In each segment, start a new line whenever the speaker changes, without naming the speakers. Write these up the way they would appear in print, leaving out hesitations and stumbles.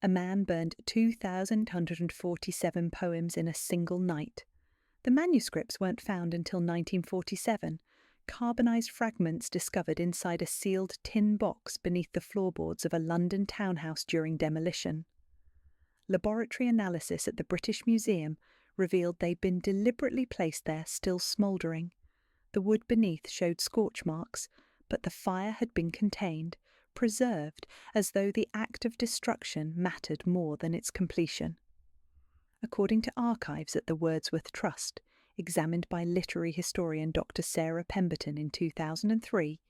A man burned 2,147 poems in a single night. The manuscripts weren't found until 1947, carbonized fragments discovered inside a sealed tin box beneath the floorboards of a London townhouse during demolition. Laboratory analysis at the British Museum revealed they'd been deliberately placed there still smouldering. The wood beneath showed scorch marks, but the fire had been contained, preserved as though the act of destruction mattered more than its completion. According to archives at the Wordsworth Trust, examined by literary historian Dr. Sarah Pemberton in 2003,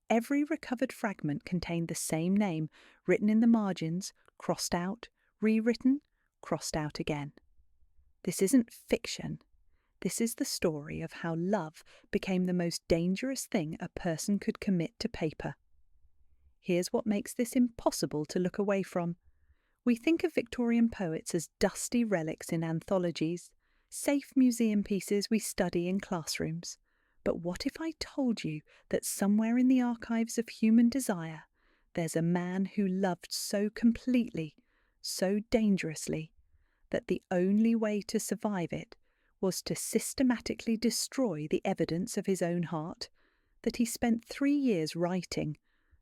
every recovered fragment contained the same name written in the margins, crossed out, rewritten, crossed out again. This isn't fiction. This is the story of how love became the most dangerous thing a person could commit to paper. Here's what makes this impossible to look away from. We think of Victorian poets as dusty relics in anthologies, safe museum pieces we study in classrooms. But what if I told you that somewhere in the archives of human desire, there's a man who loved so completely, so dangerously, that the only way to survive it was to systematically destroy the evidence of his own heart, that he spent 3 years writing,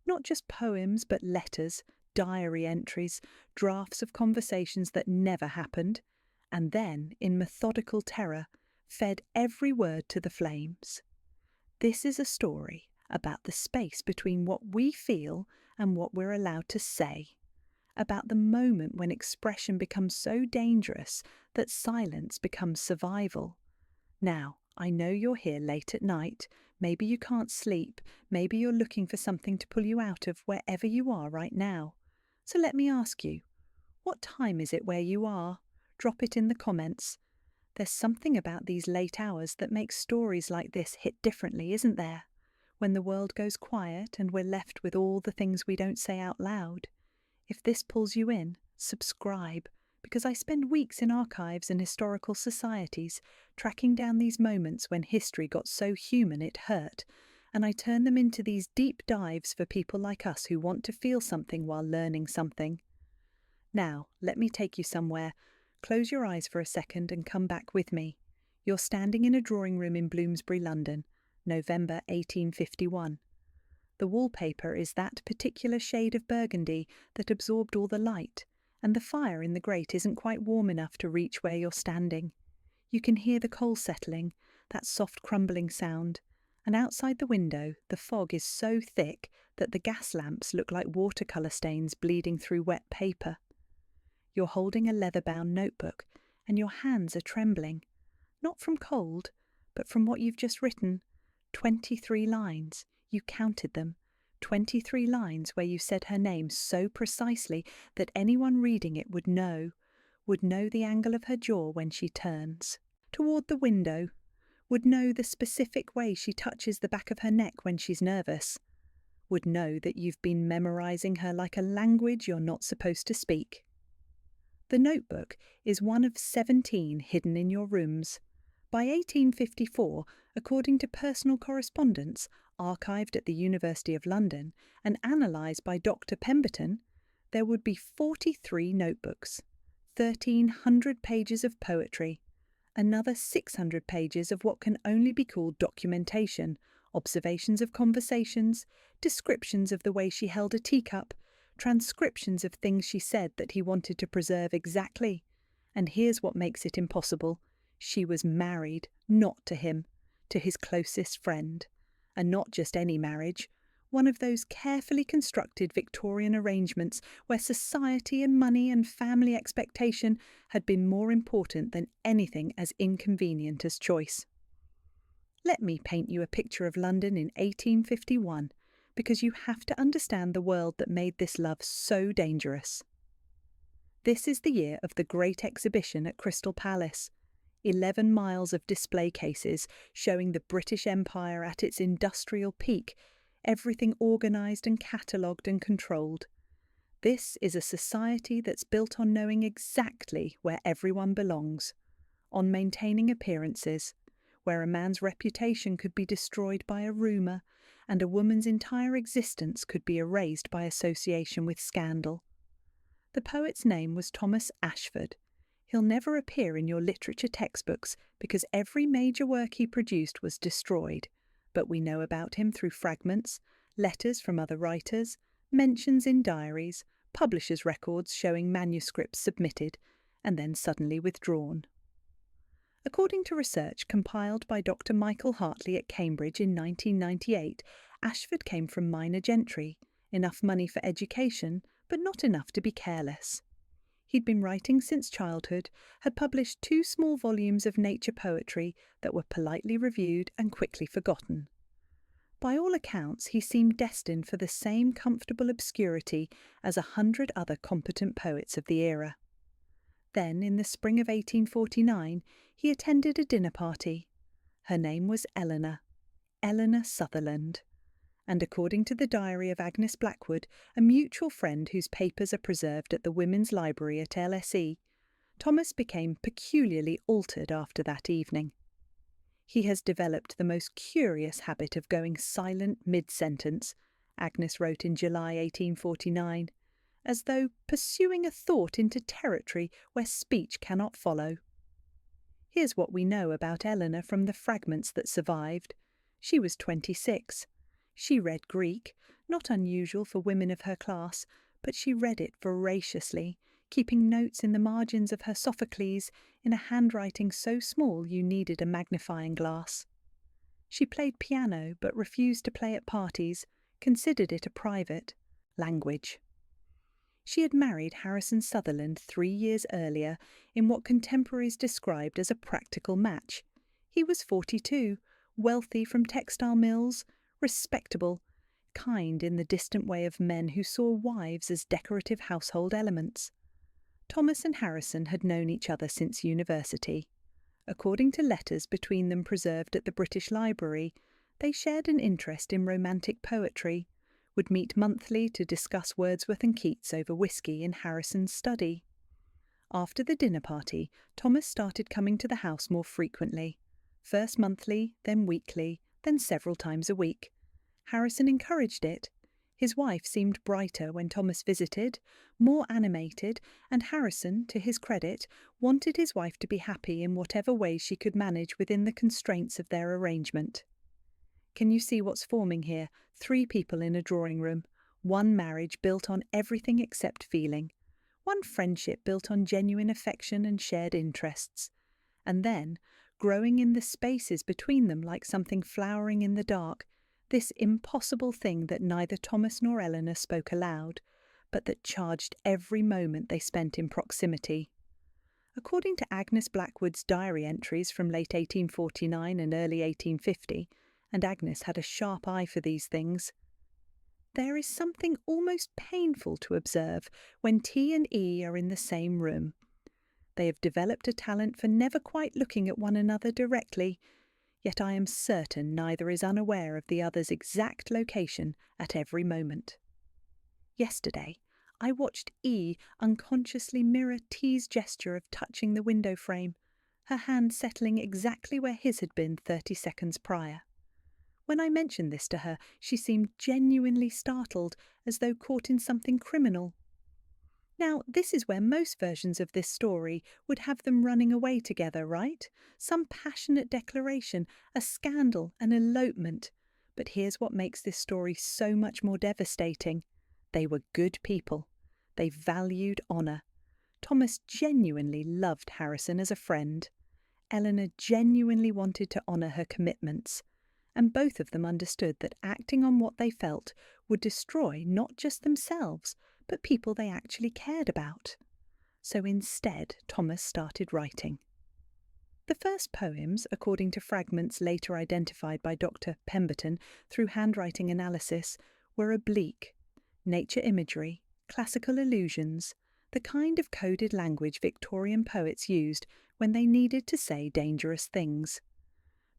not just poems but letters, diary entries, drafts of conversations that never happened, and then, in methodical terror, fed every word to the flames. This is a story about the space between what we feel and what we're allowed to say, about the moment when expression becomes so dangerous that silence becomes survival. Now, I know you're here late at night, maybe you can't sleep, maybe you're looking for something to pull you out of wherever you are right now. So let me ask you, what time is it where you are? Drop it in the comments. There's something about these late hours that makes stories like this hit differently, isn't there? When the world goes quiet and we're left with all the things we don't say out loud. If this pulls you in, subscribe, because I spend weeks in archives and historical societies tracking down these moments when history got so human it hurt, and I turn them into these deep dives for people like us who want to feel something while learning something. Now, let me take you somewhere. Close your eyes for a second and come back with me. You're standing in a drawing room in Bloomsbury, London, November 1851. The wallpaper is that particular shade of burgundy that absorbed all the light, and the fire in the grate isn't quite warm enough to reach where you're standing. You can hear the coal settling, that soft crumbling sound, and outside the window the fog is so thick that the gas lamps look like watercolour stains bleeding through wet paper. You're holding a leather-bound notebook, and your hands are trembling, not from cold, but from what you've just written. 23 lines. You counted them. 23 lines where you said her name so precisely that anyone reading it would know the angle of her jaw when she turns toward the window, would know the specific way she touches the back of her neck when she's nervous, would know that you've been memorizing her like a language you're not supposed to speak. The notebook is one of 17 hidden in your rooms. By 1854, according to personal correspondence archived at the University of London and analysed by Dr. Pemberton, there would be 43 notebooks, 1,300 pages of poetry, another 600 pages of what can only be called documentation, observations of conversations, descriptions of the way she held a teacup, transcriptions of things she said that he wanted to preserve exactly. And here's what makes it impossible. She was married, not to him, to his closest friend. And not just any marriage, one of those carefully constructed Victorian arrangements where society and money and family expectation had been more important than anything as inconvenient as choice. Let me paint you a picture of London in 1851, because you have to understand the world that made this love so dangerous. This is the year of the Great Exhibition at Crystal Palace. 11 miles of display cases showing the British Empire at its industrial peak, everything organised and catalogued and controlled. This is a society that's built on knowing exactly where everyone belongs, on maintaining appearances, where a man's reputation could be destroyed by a rumour and a woman's entire existence could be erased by association with scandal. The poet's name was Thomas Ashford. He'll never appear in your literature textbooks because every major work he produced was destroyed, but we know about him through fragments, letters from other writers, mentions in diaries, publishers' records showing manuscripts submitted and then suddenly withdrawn. According to research compiled by Dr. Michael Hartley at Cambridge in 1998, Ashford came from minor gentry, enough money for education, but not enough to be careless. He'd been writing since childhood, had published 2 small volumes of nature poetry that were politely reviewed and quickly forgotten. By all accounts, he seemed destined for the same comfortable obscurity as 100 other competent poets of the era. Then, in the spring of 1849, he attended a dinner party. Her name was Eleanor Sutherland, and according to the diary of Agnes Blackwood, a mutual friend whose papers are preserved at the Women's Library at LSE, Thomas became peculiarly altered after that evening. He has developed the most curious habit of going silent mid-sentence, Agnes wrote in July 1849, as though pursuing a thought into territory where speech cannot follow. Here's what we know about Eleanor from the fragments that survived. She was 26. She read Greek, not unusual for women of her class, but she read it voraciously, keeping notes in the margins of her Sophocles in a handwriting so small you needed a magnifying glass. She played piano but refused to play at parties, considered it a private language. She had married Harrison Sutherland 3 years earlier in what contemporaries described as a practical match. He was 42, wealthy from textile mills, respectable, kind in the distant way of men who saw wives as decorative household elements. Thomas and Harrison had known each other since university. According to letters between them preserved at the British Library, they shared an interest in romantic poetry, would meet monthly to discuss Wordsworth and Keats over whisky in Harrison's study. After the dinner party, Thomas started coming to the house more frequently, first monthly, then weekly, then several times a week. Harrison encouraged it. His wife seemed brighter when Thomas visited, more animated, and Harrison, to his credit, wanted his wife to be happy in whatever way she could manage within the constraints of their arrangement. Can you see what's forming here? 3 people in a drawing room, 1 marriage built on everything except feeling, 1 friendship built on genuine affection and shared interests, and then, growing in the spaces between them like something flowering in the dark, this impossible thing that neither Thomas nor Eleanor spoke aloud, but that charged every moment they spent in proximity. According to Agnes Blackwood's diary entries from late 1849 and early 1850, and Agnes had a sharp eye for these things, there is something almost painful to observe when T and E are in the same room. They have developed a talent for never quite looking at one another directly, yet I am certain neither is unaware of the other's exact location at every moment. Yesterday, I watched E unconsciously mirror T's gesture of touching the window frame, her hand settling exactly where his had been 30 seconds prior. When I mentioned this to her, she seemed genuinely startled, as though caught in something criminal. Now, this is where most versions of this story would have them running away together, right? Some passionate declaration, a scandal, an elopement. But here's what makes this story so much more devastating. They were good people. They valued honour. Thomas genuinely loved Harrison as a friend. Eleanor genuinely wanted to honour her commitments. And both of them understood that acting on what they felt would destroy not just themselves, but people they actually cared about. So instead, Thomas started writing. The first poems, according to fragments later identified by Dr. Pemberton through handwriting analysis, were oblique, nature imagery, classical allusions, the kind of coded language Victorian poets used when they needed to say dangerous things.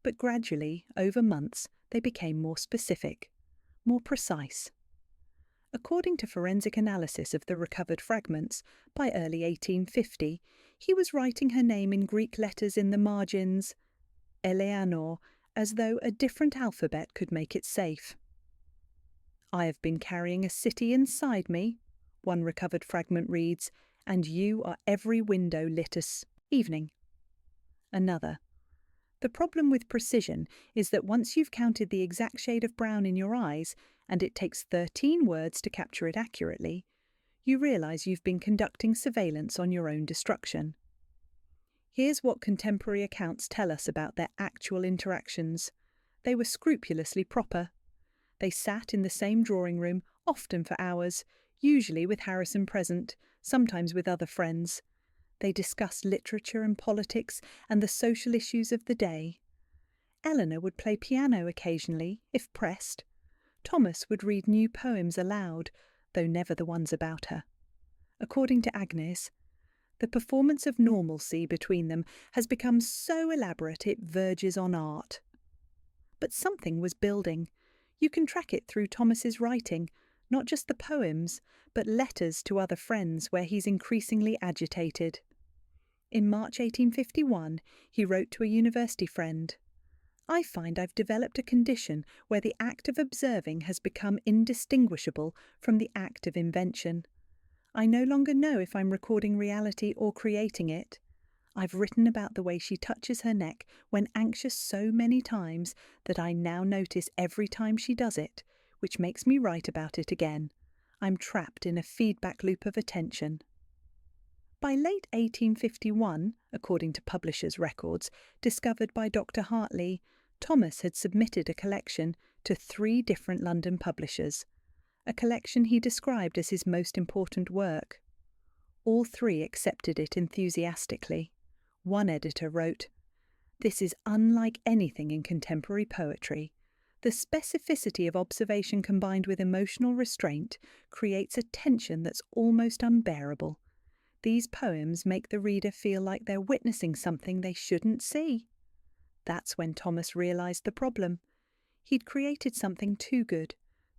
But gradually, over months, they became more specific, more precise. According to forensic analysis of the recovered fragments, by early 1850, he was writing her name in Greek letters in the margins, Eleanor, as though a different alphabet could make it safe. I have been carrying a city inside me, One recovered fragment reads, "And you are every window lit as evening." Another, "The problem with precision is that once you've counted the exact shade of brown in your eyes, and it takes 13 words to capture it accurately, you realise you've been conducting surveillance on your own destruction." Here's what contemporary accounts tell us about their actual interactions. They were scrupulously proper. They sat in the same drawing room, often for hours, usually with Harrison present, sometimes with other friends. They discussed literature and politics and the social issues of the day. Eleanor would play piano occasionally, if pressed. Thomas would read new poems aloud, though never the ones about her. According to Agnes, the performance of normalcy between them has become so elaborate it verges on art. But something was building. You can track it through Thomas's writing, not just the poems, but letters to other friends where he's increasingly agitated. In March 1851, he wrote to a university friend, "I find I've developed a condition where the act of observing has become indistinguishable from the act of invention. I no longer know if I'm recording reality or creating it. I've written about the way she touches her neck when anxious so many times that I now notice every time she does it, which makes me write about it again. I'm trapped in a feedback loop of attention." By late 1851, according to publishers' records discovered by Dr. Hartley, Thomas had submitted a collection to 3 different London publishers, a collection he described as his most important work. All 3 accepted it enthusiastically. One editor wrote, "This is unlike anything in contemporary poetry. The specificity of observation combined with emotional restraint creates a tension that's almost unbearable. These poems make the reader feel like they're witnessing something they shouldn't see." That's when Thomas realised the problem. He'd created something too good,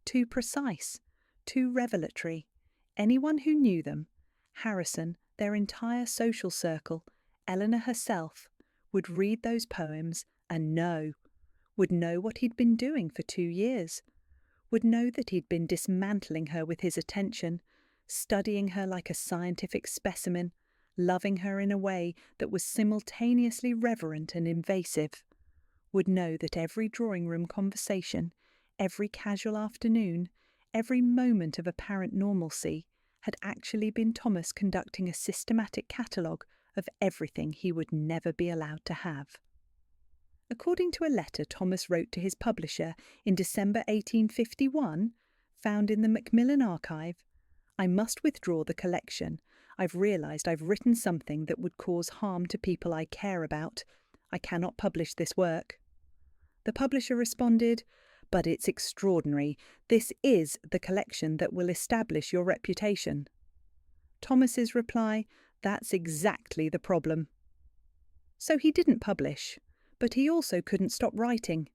too precise, too revelatory. Anyone who knew them, Harrison, their entire social circle, Eleanor herself, would read those poems and would know what he'd been doing for 2 years, would know that he'd been dismantling her with his attention, studying her like a scientific specimen, loving her in a way that was simultaneously reverent and invasive, would know that every drawing room conversation, every casual afternoon, every moment of apparent normalcy had actually been Thomas conducting a systematic catalogue of everything he would never be allowed to have. According to a letter Thomas wrote to his publisher in December 1851, found in the Macmillan Archive, "I must withdraw the collection. I've realised I've written something that would cause harm to people I care about. I cannot publish this work." The publisher responded, "But it's extraordinary. This is the collection that will establish your reputation." Thomas's reply, "That's exactly the problem." So he didn't publish, but he also couldn't stop writing.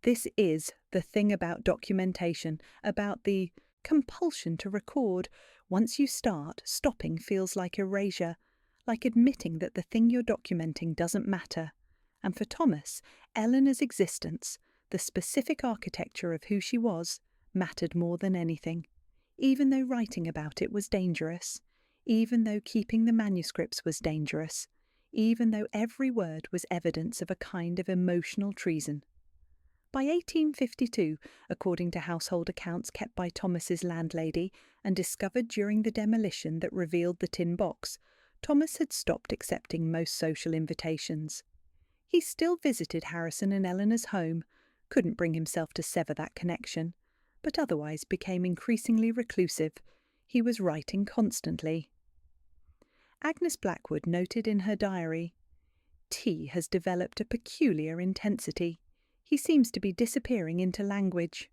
This is the thing about documentation, about the compulsion to record. Once you start, stopping feels like erasure, like admitting that the thing you're documenting doesn't matter. And for Thomas, Eleanor's existence, the specific architecture of who she was, mattered more than anything, even though writing about it was dangerous, even though keeping the manuscripts was dangerous, even though every word was evidence of a kind of emotional treason. By 1852, according to household accounts kept by Thomas's landlady and discovered during the demolition that revealed the tin box, Thomas had stopped accepting most social invitations. He still visited Harrison and Eleanor's home, couldn't bring himself to sever that connection, but otherwise became increasingly reclusive. He was writing constantly. Agnes Blackwood noted in her diary, "T has developed a peculiar intensity. He seems to be disappearing into language."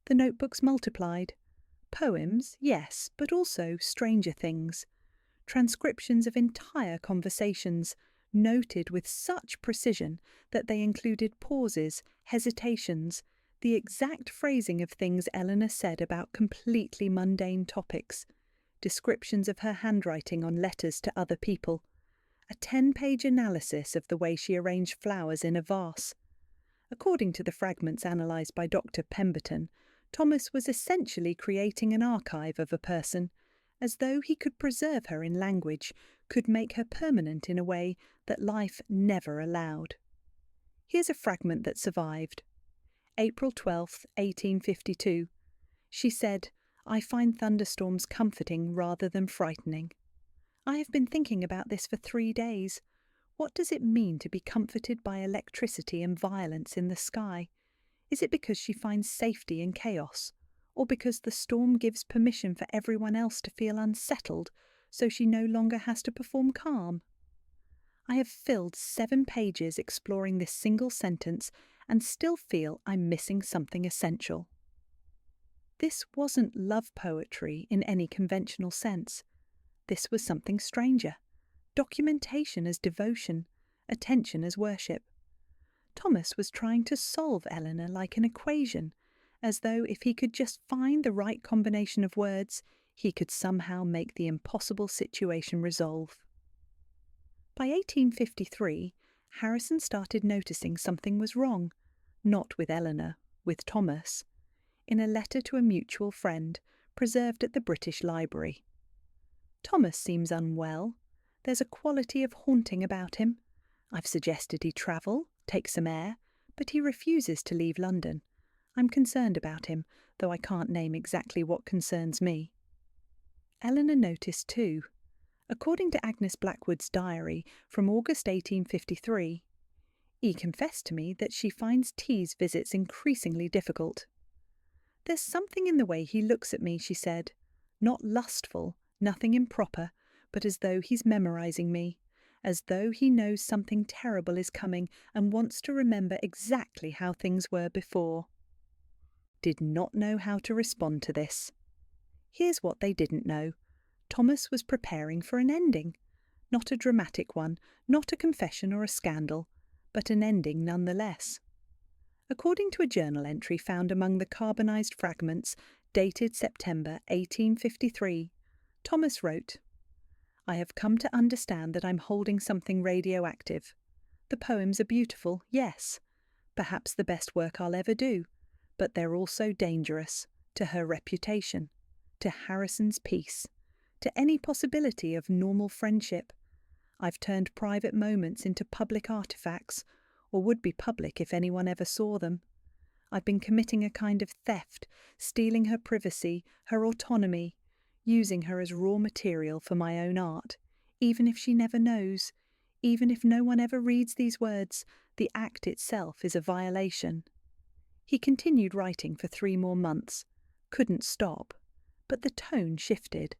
The notebooks multiplied. Poems, yes, but also stranger things. Transcriptions of entire conversations, noted with such precision that they included pauses, hesitations, the exact phrasing of things Eleanor said about completely mundane topics, descriptions of her handwriting on letters to other people, a 10-page analysis of the way she arranged flowers in a vase. According to the fragments analysed by Dr. Pemberton, Thomas was essentially creating an archive of a person, as though he could preserve her in language, could make her permanent in a way that life never allowed. Here's a fragment that survived. April 12th, 1852. She said, "I find thunderstorms comforting rather than frightening. I have been thinking about this for 3 days. What does it mean to be comforted by electricity and violence in the sky? Is it because she finds safety in chaos, or because the storm gives permission for everyone else to feel unsettled, so she no longer has to perform calm?" I have filled 7 pages exploring this single sentence and still feel I'm missing something essential. This wasn't love poetry in any conventional sense. This was something stranger. Documentation as devotion, attention as worship. Thomas was trying to solve Eleanor like an equation, as though if he could just find the right combination of words, he could somehow make the impossible situation resolve. By 1853, Harrison started noticing something was wrong, not with Eleanor, with Thomas. In a letter to a mutual friend, preserved at the British Library. "Thomas seems unwell. There's a quality of haunting about him. I've suggested he travel, take some air, but he refuses to leave London. I'm concerned about him, though I can't name exactly what concerns me." Eleanor noticed too. According to Agnes Blackwood's diary from August 1853, "He confessed to me that she finds T.'s visits increasingly difficult. There's something in the way he looks at me," she said. "Not lustful, nothing improper, but as though he's memorizing me, as though he knows something terrible is coming and wants to remember exactly how things were before." Did not know how to respond to this. Here's what they didn't know. Thomas was preparing for an ending. Not a dramatic one, not a confession or a scandal, but an ending nonetheless. According to a journal entry found among the carbonized fragments, dated September 1853, Thomas wrote, "I have come to understand that I'm holding something radioactive. The poems are beautiful, yes, perhaps the best work I'll ever do, but they're also dangerous, to her reputation, to Harrison's peace, to any possibility of normal friendship. I've turned private moments into public artifacts, or would be public if anyone ever saw them. I've been committing a kind of theft, stealing her privacy, her autonomy, using her as raw material for my own art, even if she never knows, even if no one ever reads these words, the act itself is a violation." He continued writing for 3 more months, couldn't stop, but the tone shifted.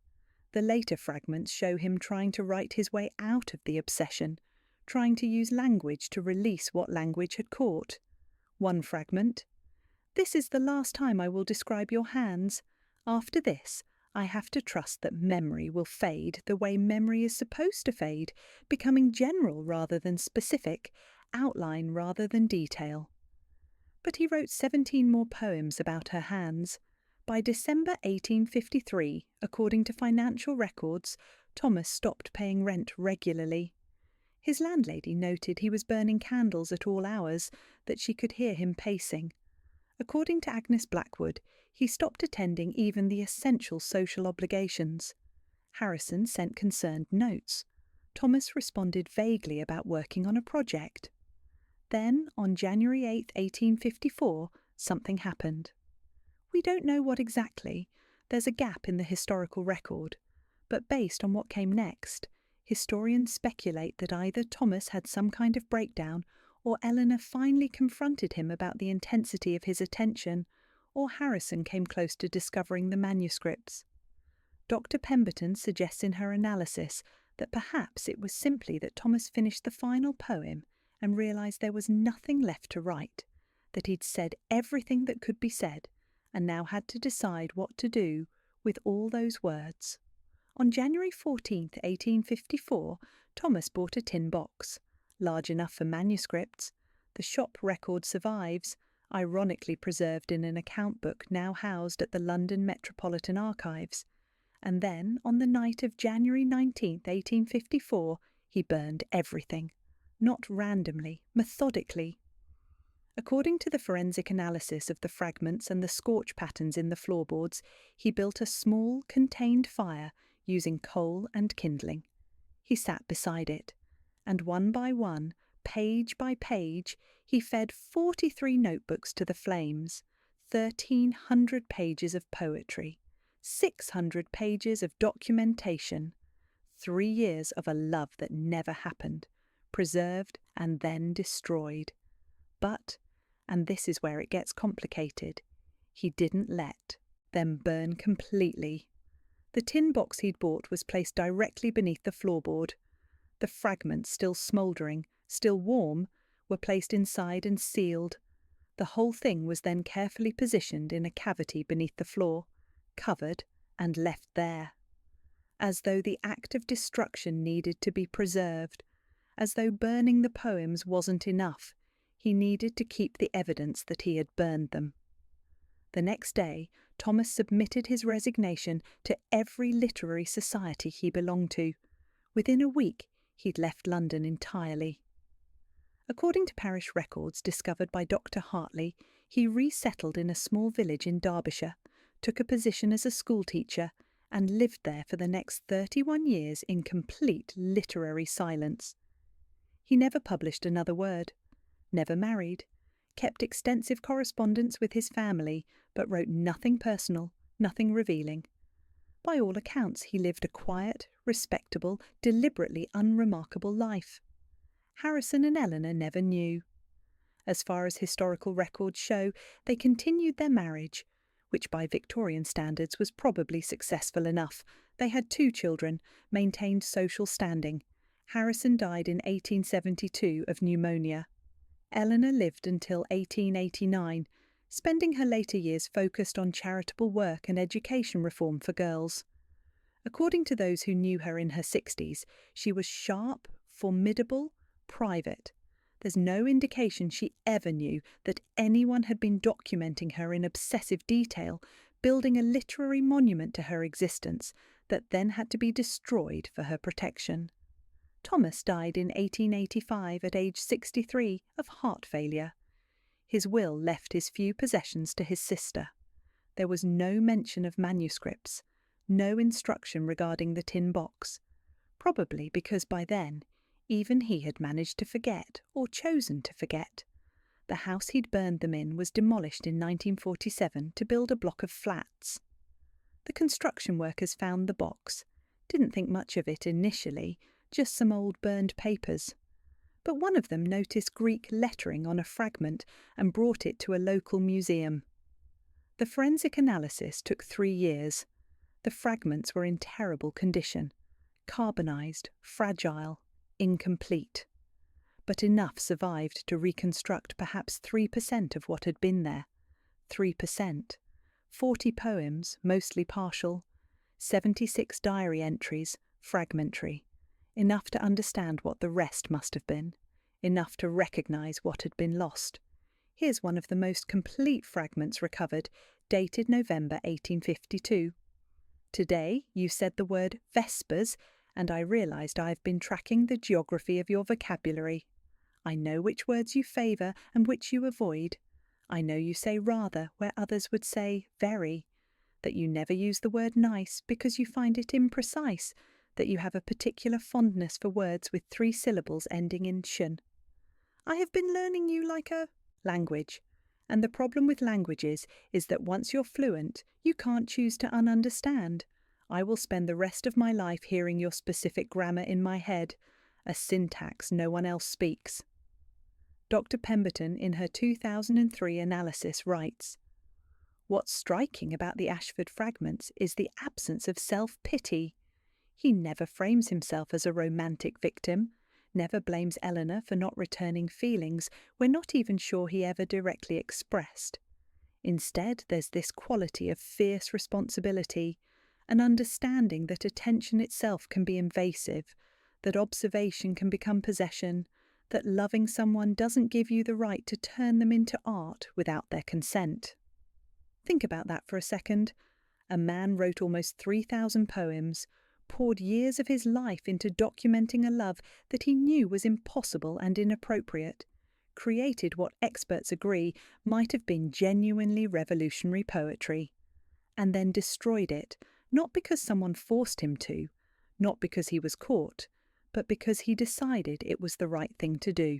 The later fragments show him trying to write his way out of the obsession, trying to use language to release what language had caught. One fragment, "This is the last time I will describe your hands. After this, I have to trust that memory will fade the way memory is supposed to fade, becoming general rather than specific, outline rather than detail." But he wrote 17 more poems about her hands. By December 1853, according to financial records, Thomas stopped paying rent regularly. His landlady noted he was burning candles at all hours, that she could hear him pacing. According to Agnes Blackwood, he stopped attending even the essential social obligations. Harrison sent concerned notes. Thomas responded vaguely about working on a project. Then, on January 8, 1854, something happened. We don't know what exactly. There's a gap in the historical record. But based on what came next, historians speculate that either Thomas had some kind of breakdown, or Eleanor finally confronted him about the intensity of his attention, or Harrison came close to discovering the manuscripts. Dr. Pemberton suggests in her analysis that perhaps it was simply that Thomas finished the final poem and realised there was nothing left to write, that he'd said everything that could be said, and now had to decide what to do with all those words. On January 14, 1854, Thomas bought a tin box, large enough for manuscripts. The shop record survives, ironically preserved in an account book now housed at the London Metropolitan Archives. And then, on the night of January 19, 1854, he burned everything. Not randomly, methodically. According to the forensic analysis of the fragments and the scorch patterns in the floorboards, he built a small, contained fire using coal and kindling. He sat beside it, and one by one, page by page, he fed 43 notebooks to the flames, 1,300 pages of poetry, 600 pages of documentation, 3 years of a love that never happened, preserved and then destroyed. But, and this is where it gets complicated, he didn't let them burn completely. The tin box he'd bought was placed directly beneath the floorboard. The fragments, still smouldering, still warm, were placed inside and sealed. The whole thing was then carefully positioned in a cavity beneath the floor, covered and left there. As though the act of destruction needed to be preserved, as though burning the poems wasn't enough, he needed to keep the evidence that he had burned them. The next day, Thomas submitted his resignation to every literary society he belonged to. Within a week, he'd left London entirely. According to parish records discovered by Dr. Hartley, he resettled in a small village in Derbyshire, took a position as a schoolteacher, and lived there for the next 31 years in complete literary silence. He never published another word, never married, kept extensive correspondence with his family, but wrote nothing personal, nothing revealing. By all accounts, he lived a quiet, respectable, deliberately unremarkable life. Harrison and Eleanor never knew. As far as historical records show, they continued their marriage, which by Victorian standards was probably successful enough. They had 2 children, maintained social standing. Harrison died in 1872 of pneumonia. Eleanor lived until 1889, spending her later years focused on charitable work and education reform for girls. According to those who knew her in her 60s, she was sharp, formidable, private. There's no indication she ever knew that anyone had been documenting her in obsessive detail, building a literary monument to her existence that then had to be destroyed for her protection. Thomas died in 1885 at age 63 of heart failure. His will left his few possessions to his sister. There was no mention of manuscripts, no instruction regarding the tin box, probably because by then even he had managed to forget, or chosen to forget. The house he'd burned them in was demolished in 1947 to build a block of flats. The construction workers found the box, didn't think much of it initially, just some old burned papers. But one of them noticed Greek lettering on a fragment and brought it to a local museum. The forensic analysis took 3 years. The fragments were in terrible condition, carbonized, fragile, incomplete. But enough survived to reconstruct perhaps 3% of what had been there. 3%. 40 poems, mostly partial. 76 diary entries, fragmentary. Enough to understand what the rest must have been. Enough to recognise what had been lost. Here's one of the most complete fragments recovered, dated November 1852. Today you said the word Vespers, and I realised I have been tracking the geography of your vocabulary. I know which words you favour and which you avoid. I know you say rather where others would say very, that you never use the word nice because you find it imprecise, that you have a particular fondness for words with 3 syllables ending in shun. I have been learning you like a language, and the problem with languages is that once you're fluent, you can't choose to ununderstand. I will spend the rest of my life hearing your specific grammar in my head, a syntax no one else speaks. Dr. Pemberton, in her 2003 analysis, writes, "What's striking about the Ashford fragments is the absence of self-pity. He never frames himself as a romantic victim, never blames Eleanor for not returning feelings we're not even sure he ever directly expressed. Instead, there's this quality of fierce responsibility, an understanding that attention itself can be invasive, that observation can become possession, that loving someone doesn't give you the right to turn them into art without their consent." Think about that for a second. A man wrote almost 3,000 poems, poured years of his life into documenting a love that he knew was impossible and inappropriate, created what experts agree might have been genuinely revolutionary poetry, and then destroyed it, not because someone forced him to, not because he was caught, but because he decided it was the right thing to do.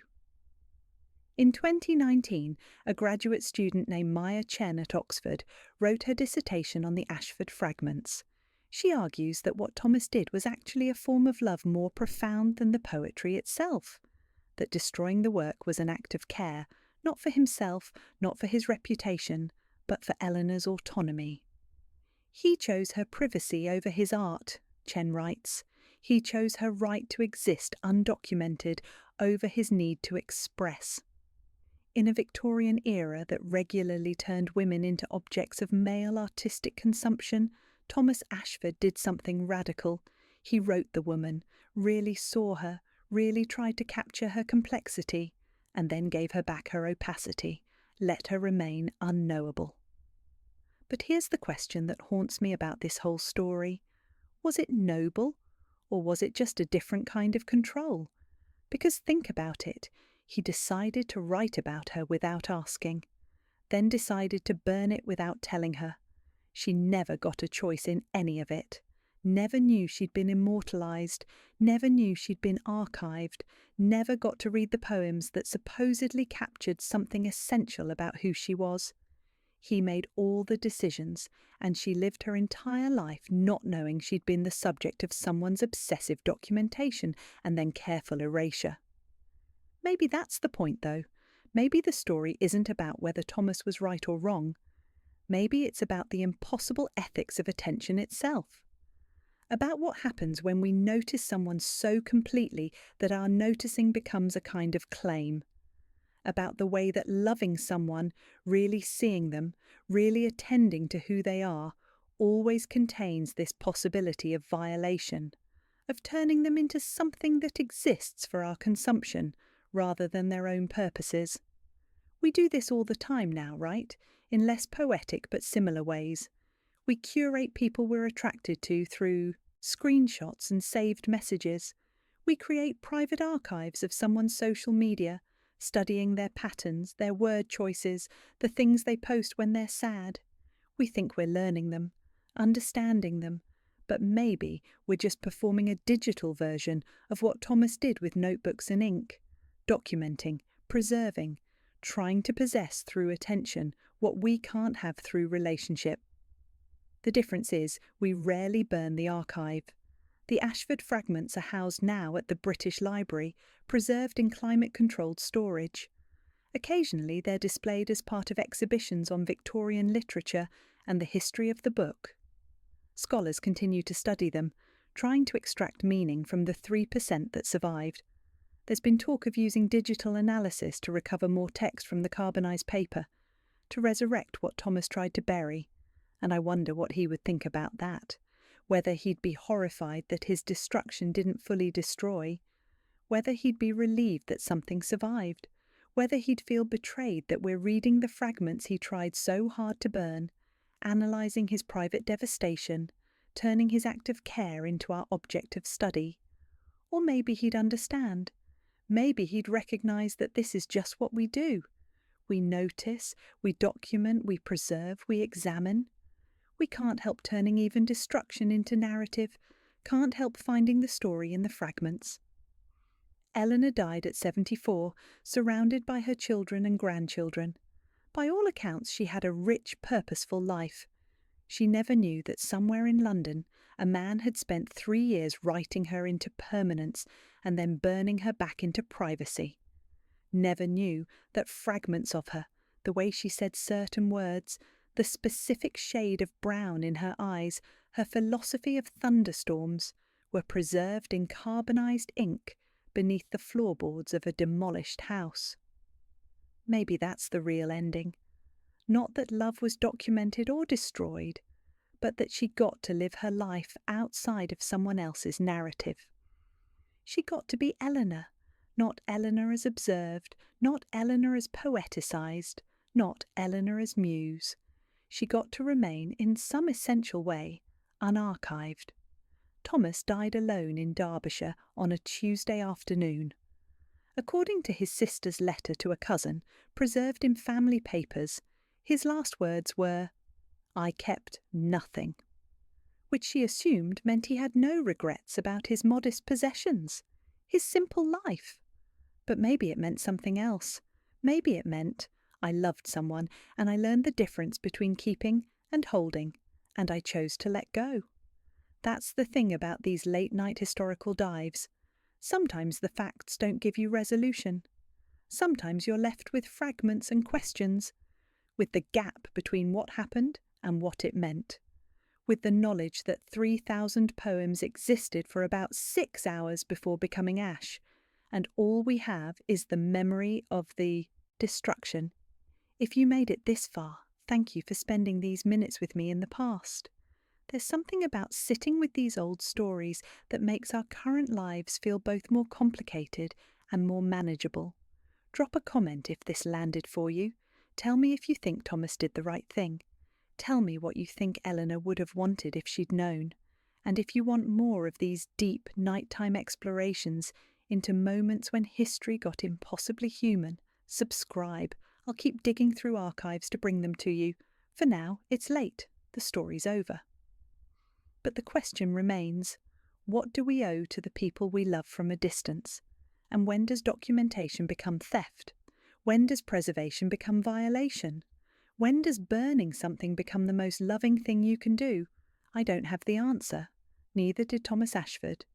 In 2019, a graduate student named Maya Chen at Oxford wrote her dissertation on the Ashford fragments. She argues that what Thomas did was actually a form of love more profound than the poetry itself, that destroying the work was an act of care, not for himself, not for his reputation, but for Eleanor's autonomy. He chose her privacy over his art, Chen writes. He chose her right to exist undocumented over his need to express. In a Victorian era that regularly turned women into objects of male artistic consumption, Thomas Ashford did something radical. He wrote the woman, really saw her, really tried to capture her complexity, and then gave her back her opacity, let her remain unknowable. But here's the question that haunts me about this whole story. Was it noble, or was it just a different kind of control? Because think about it. He decided to write about her without asking, then decided to burn it without telling her. She never got a choice in any of it, never knew she'd been immortalised, never knew she'd been archived, never got to read the poems that supposedly captured something essential about who she was. He made all the decisions, and she lived her entire life not knowing she'd been the subject of someone's obsessive documentation and then careful erasure. Maybe that's the point, though. Maybe the story isn't about whether Thomas was right or wrong. Maybe it's about the impossible ethics of attention itself. About what happens when we notice someone so completely that our noticing becomes a kind of claim. About the way that loving someone, really seeing them, really attending to who they are, always contains this possibility of violation, of turning them into something that exists for our consumption, rather than their own purposes. We do this all the time now, right? In less poetic but similar ways. We curate people we're attracted to through screenshots and saved messages. We create private archives of someone's social media, studying their patterns, their word choices, the things they post when they're sad. We think we're learning them, understanding them, but maybe we're just performing a digital version of what Thomas did with notebooks and ink. Documenting, preserving, trying to possess through attention what we can't have through relationship. The difference is we rarely burn the archive. The Ashford fragments are housed now at the British Library, preserved in climate-controlled storage. Occasionally they're displayed as part of exhibitions on Victorian literature and the history of the book. Scholars continue to study them, trying to extract meaning from the 3% that survived. There's been talk of using digital analysis to recover more text from the carbonized paper, to resurrect what Thomas tried to bury, and I wonder what he would think about that, whether he'd be horrified that his destruction didn't fully destroy, whether he'd be relieved that something survived, whether he'd feel betrayed that we're reading the fragments he tried so hard to burn, analysing his private devastation, turning his act of care into our object of study. Or maybe he'd understand. Maybe he'd recognise that this is just what we do. We notice, we document, we preserve, we examine. We can't help turning even destruction into narrative, can't help finding the story in the fragments. Eleanor died at 74, surrounded by her children and grandchildren. By all accounts, she had a rich, purposeful life. She never knew that somewhere in London, a man had spent 3 years writing her into permanence and then burning her back into privacy. Never knew that fragments of her, the way she said certain words, the specific shade of brown in her eyes, her philosophy of thunderstorms, were preserved in carbonized ink beneath the floorboards of a demolished house. Maybe that's the real ending. Not that love was documented or destroyed, but that she got to live her life outside of someone else's narrative. She got to be Eleanor, not Eleanor as observed, not Eleanor as poeticized, not Eleanor as muse. She got to remain, in some essential way, unarchived. Thomas died alone in Derbyshire on a Tuesday afternoon. According to his sister's letter to a cousin, preserved in family papers, his last words were, "I kept nothing," which she assumed meant he had no regrets about his modest possessions, his simple life. But maybe it meant something else. Maybe it meant, I loved someone and I learned the difference between keeping and holding, and I chose to let go. That's the thing about these late-night historical dives. Sometimes the facts don't give you resolution. Sometimes you're left with fragments and questions, with the gap between what happened and what it meant, with the knowledge that 3,000 poems existed for about 6 hours before becoming ash, and all we have is the memory of the destruction. If you made it this far, thank you for spending these minutes with me in the past. There's something about sitting with these old stories that makes our current lives feel both more complicated and more manageable. Drop a comment if this landed for you. Tell me if you think Thomas did the right thing. Tell me what you think Eleanor would have wanted if she'd known. And if you want more of these deep nighttime explorations into moments when history got impossibly human, subscribe. I'll keep digging through archives to bring them to you. For now, it's late. The story's over. But the question remains, what do we owe to the people we love from a distance? And when does documentation become theft? When does preservation become violation? When does burning something become the most loving thing you can do? I don't have the answer. Neither did Thomas Ashford.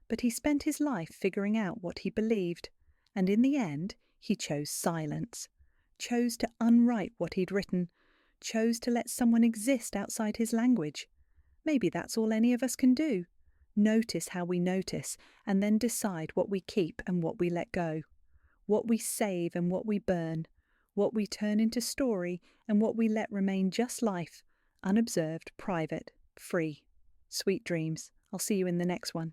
But he spent his life figuring out what he believed, and in the end he chose silence, chose to unwrite what he'd written, chose to let someone exist outside his language. Maybe that's all any of us can do. Notice how we notice, and then decide what we keep and what we let go, what we save and what we burn, what we turn into story and what we let remain just life, unobserved, private, free. Sweet dreams. I'll see you in the next one.